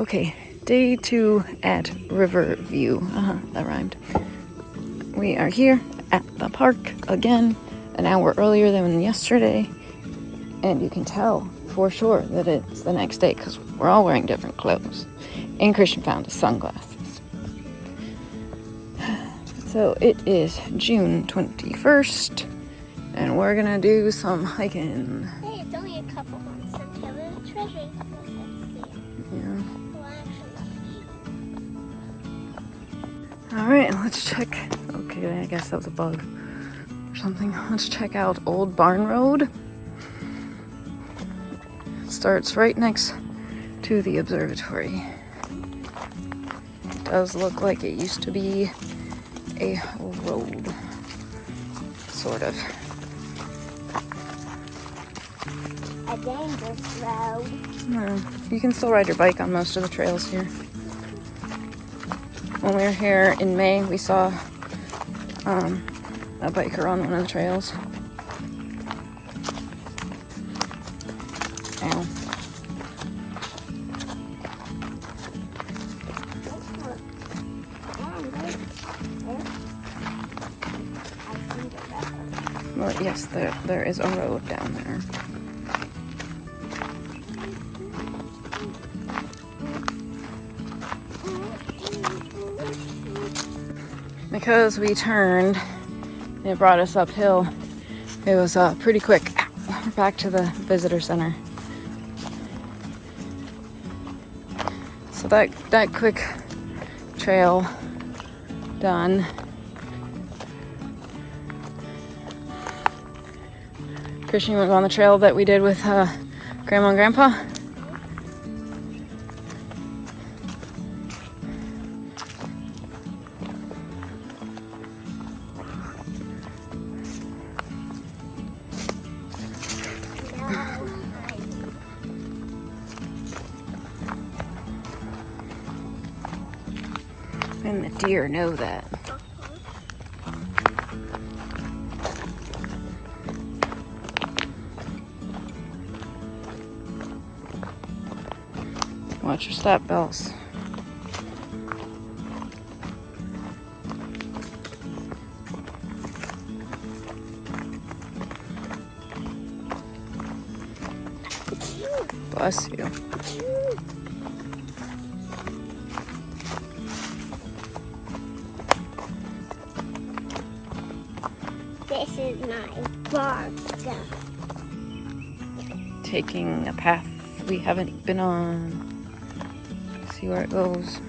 Okay, day 2 at Riverview. That rhymed. We are here at the park again, an hour earlier than yesterday, and you can tell for sure that it's the next day because we're all wearing different clothes. And Christian found his sunglasses. So it is June 21st, and we're gonna do some hiking. Hey, it's only a couple months until the treasure. Yeah. Alright, let's check. Okay, I guess that was a bug or something. Let's check out Old Barn Road. Starts right next to the observatory. It does look like it used to be a road, sort of. A dangerous road. No, you can still ride your bike on most of the trails here. When we were here in May, we saw a biker on one of the trails. Ow. Well, yes, there is a road down there. Because we turned, it brought us uphill. It was pretty quick. We're back to the visitor center. So that quick trail done. Christian was on the trail that we did with Grandma and Grandpa. And the deer know that. Watch your step belts. Bless you. This is my bark. Taking a path we haven't been on. See where it goes.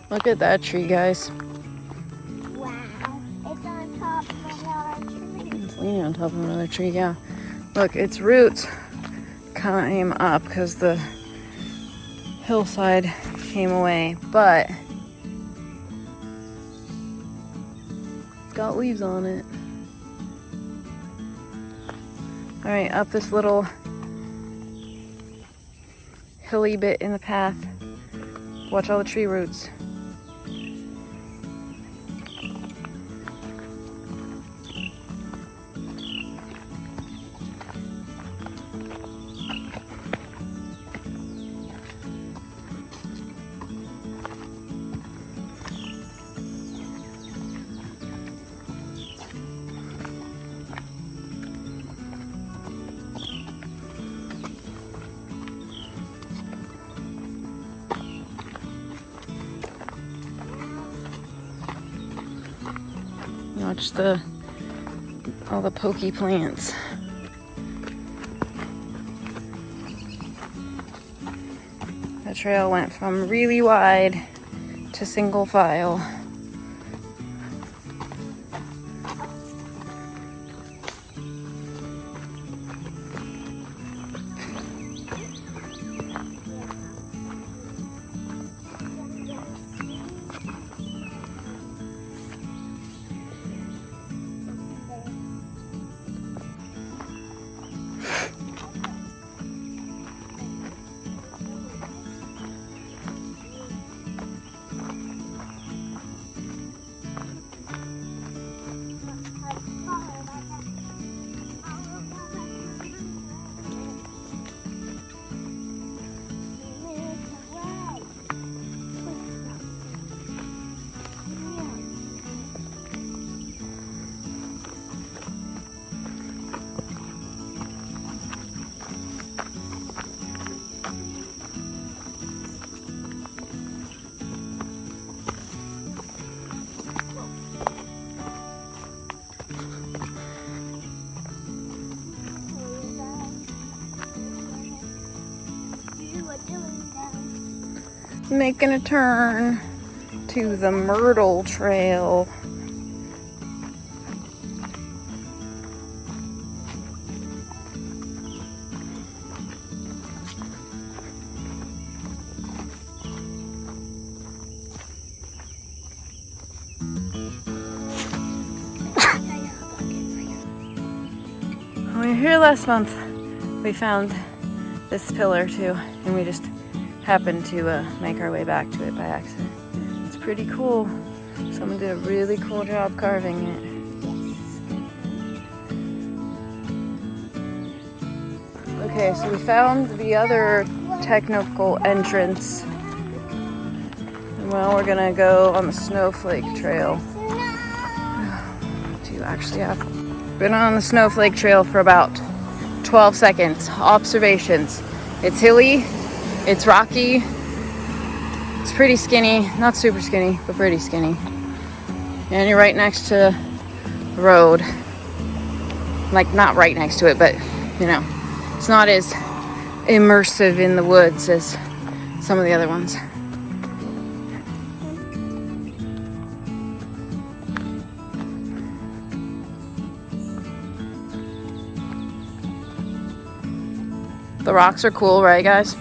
Look at that tree, guys. Wow. It's on top of another tree. It's leaning on top of another tree, yeah. Look, its roots came up because the hillside came away, but it's got leaves on it. All right, up this little hilly bit in the path. Watch all the tree roots. Watch all the pokey plants. The trail went from really wide to single file. Making a turn to the Myrtle Trail. When we were here last month, we found this pillar too, and we just happened to make our way back to it by accident. It's pretty cool. Someone did a really cool job carving it. Okay, so we found the other technical entrance. Well, we're gonna go on the Snowflake Trail. Do you actually have? Been on the Snowflake Trail for about 12 seconds. Observations. It's hilly. It's rocky. It's pretty skinny. Not super skinny, but pretty skinny. And you're right next to the road. Like, not right next to it, but, you know, it's not as immersive in the woods as some of the other ones. The rocks are cool, right, guys?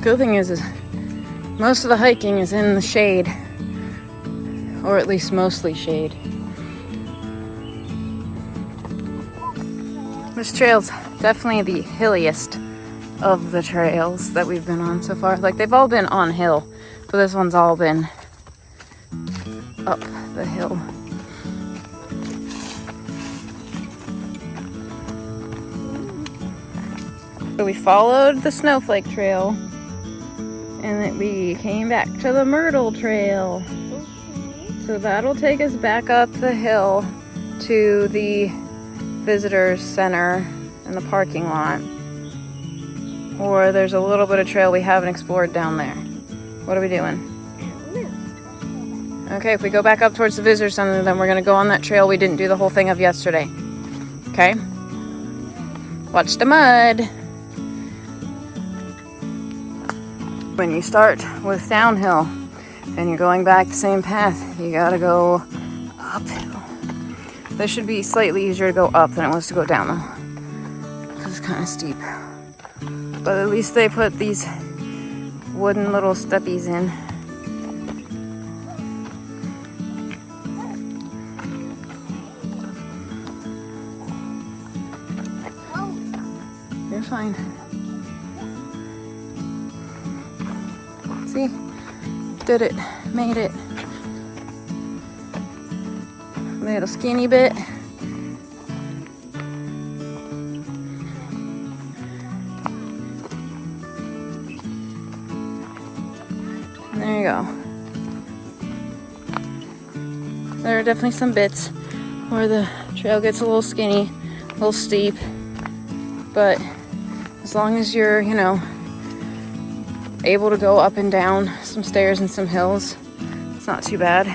Good thing is most of the hiking is in the shade, or at least mostly shade. This trail's definitely the hilliest of the trails that we've been on so far. Like, they've all been on hill, but this one's all been up the hill. So we followed the Snowflake Trail, and then we came back to the Myrtle Trail. So that'll take us back up the hill to the visitors center and the parking lot. Or there's a little bit of trail we haven't explored down there. What are we doing? Okay, if we go back up towards the visitor center, then we're gonna go on that trail we didn't do the whole thing of yesterday. Okay? Watch the mud. When you start with downhill and you're going back the same path, you gotta go uphill. This should be slightly easier to go up than it was to go down though, because it's kind of steep. But at least they put these wooden little steppies in. You're fine. See? Did it. Made it. Little skinny bit. There you go. There are definitely some bits where the trail gets a little skinny, a little steep, but as long as you're, you know, able to go up and down some stairs and some hills, it's not too bad.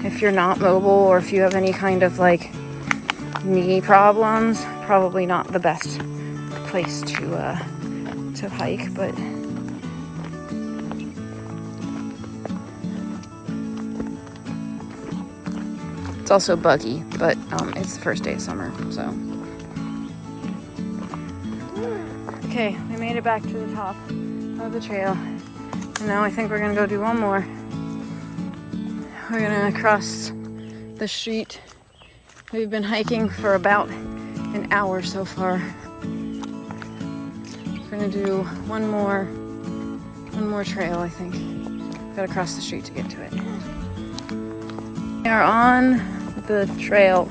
If you're not mobile or if you have any kind of like knee problems, probably not the best place to hike, but it's also buggy, but it's the first day of summer, so. Okay, we made it back to the top of the trail, and now I think we're gonna go do one more. We're gonna cross the street. We've been hiking for about an hour so far. We're gonna do one more trail, I think. Gotta cross the street to get to it. We are on the trail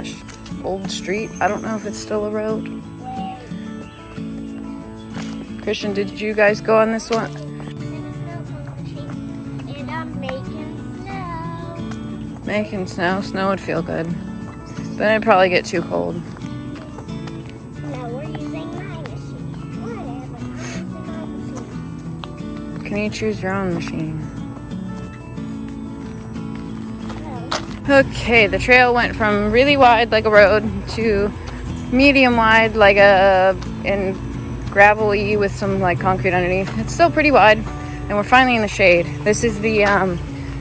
/ old street. I don't know if it's still a road. Christian, did you guys go on this one? And I'm making snow. Making snow? Snow would feel good. But it'd probably get too cold. No, we're using my machine. Whatever. Can you choose your own machine? Okay, the trail went from really wide like a road to medium wide like and gravelly with some like concrete underneath. It's still pretty wide, and we're finally in the shade. This is the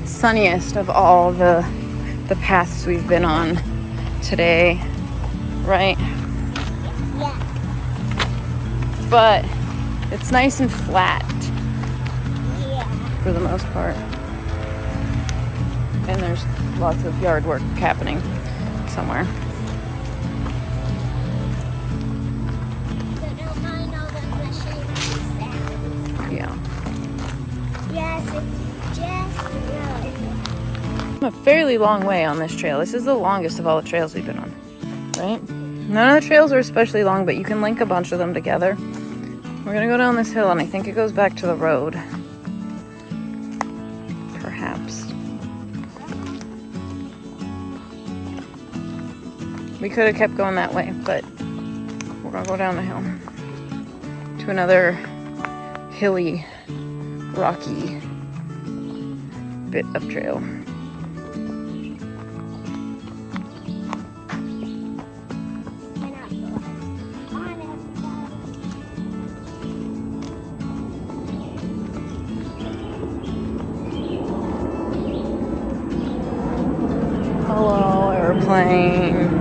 sunniest of all the paths we've been on today, right? Yeah. But it's nice and flat Yeah. for the most part, and there's lots of yard work happening somewhere. So don't mind all the machine sounds. Yeah. Yes, it's just really. A fairly long way on this trail. This is the longest of all the trails we've been on, right? None of the trails are especially long, but you can link a bunch of them together. We're gonna go down this hill, and I think it goes back to the road. Perhaps. We could have kept going that way, but we're gonna go down the hill to another hilly, rocky bit of trail. Hello, airplane.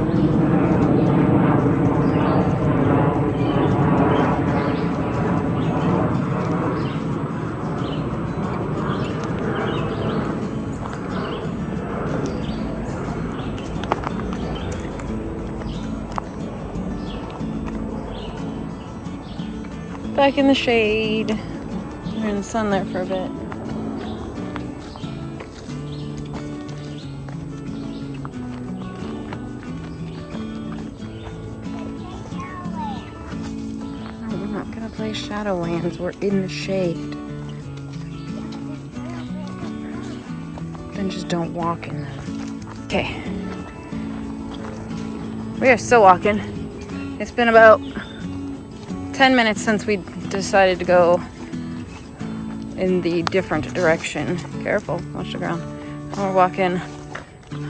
Back in the shade. We're in the sun there for a bit. No, we're not gonna play Shadowlands. We're in the shade. Then just don't walk in them. Okay. We are still walking. It's been about 10 minutes since we decided to go in the different direction. Careful, watch the ground. And we're walking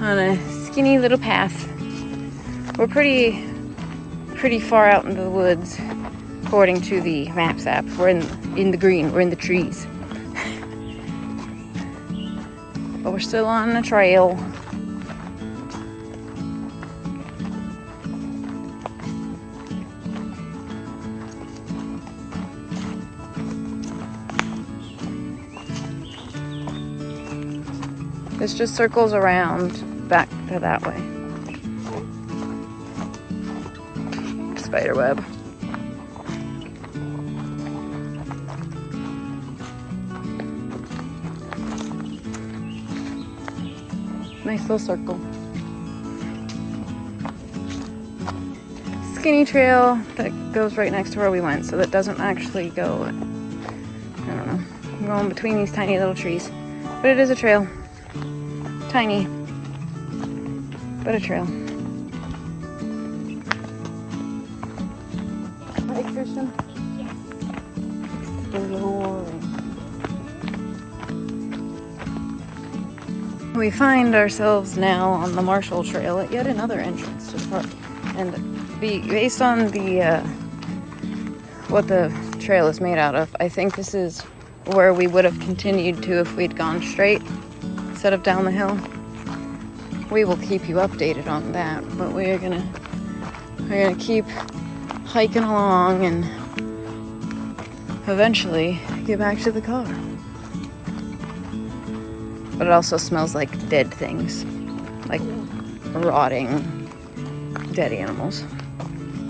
on a skinny little path. We're pretty far out into the woods, according to the Maps app. We're in the green, we're in the trees. But we're still on the trail. This just circles around back to that way. Spider web. Nice little circle. Skinny trail that goes right next to where we went, so that doesn't actually go, I don't know, I'm going between these tiny little trees. But it is a trail. Tiny, but a trail. Right, Christian? Yes. Exploring. We find ourselves now on the Marshall Trail at yet another entrance to the park. And based on the what the trail is made out of, I think this is where we would have continued to if we'd gone straight instead of down the hill. We will keep you updated on that, but we're gonna keep hiking along and eventually get back to the car. But it also smells like dead things, like rotting dead animals.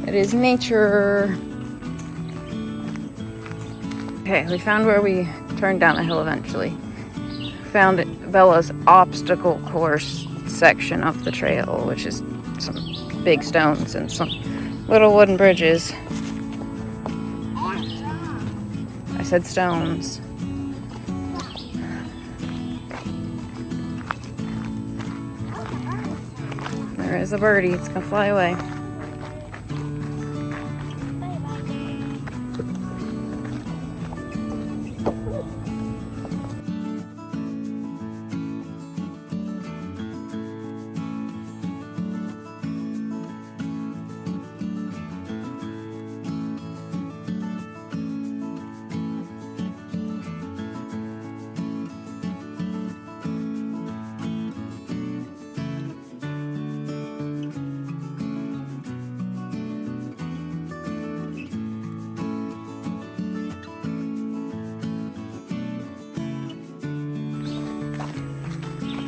It is nature. Okay, we found where we turned down a hill eventually. Found Bella's obstacle course section of the trail, which is some big stones and some little wooden bridges. I said stones. There is a birdie, it's gonna fly away.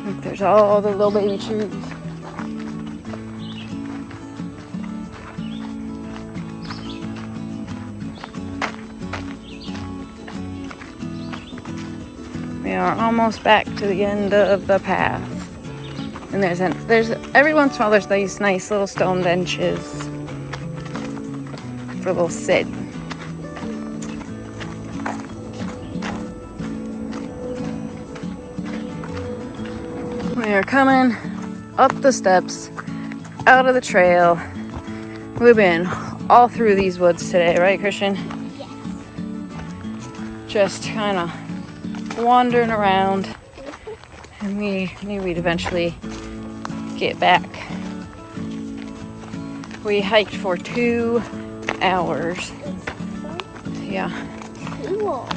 Look, there's all the little baby trees. We are almost back to the end of the path. And there's every once in a while there's these nice little stone benches for a little sit. We are coming up the steps, out of the trail. We've been all through these woods today, right, Christian? Yes. Just kind of wandering around, and we knew we'd eventually get back. We hiked for 2 hours. Yeah. Cool.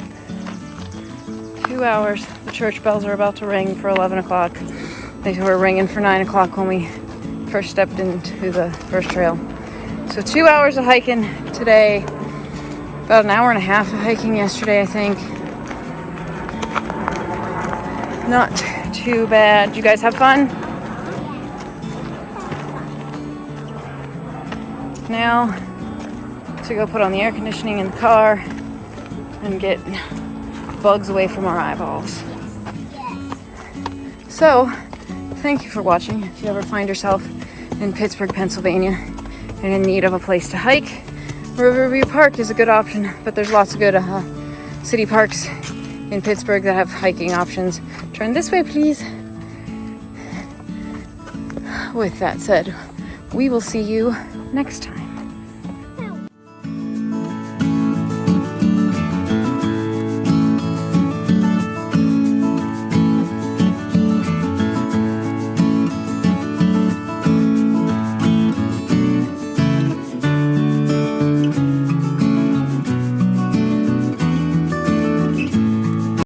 2 hours. The church bells are about to ring for 11 o'clock. They were ringing for 9 o'clock when we first stepped into the first trail. So 2 hours of hiking today. About an hour and a half of hiking yesterday, I think. Not too bad. Did you guys have fun? Now to go put on the air conditioning in the car and get bugs away from our eyeballs. So, thank you for watching. If you ever find yourself in Pittsburgh, Pennsylvania and in need of a place to hike, Riverview Park is a good option, but there's lots of good city parks in Pittsburgh that have hiking options. Turn this way, please. With that said, we will see you next time.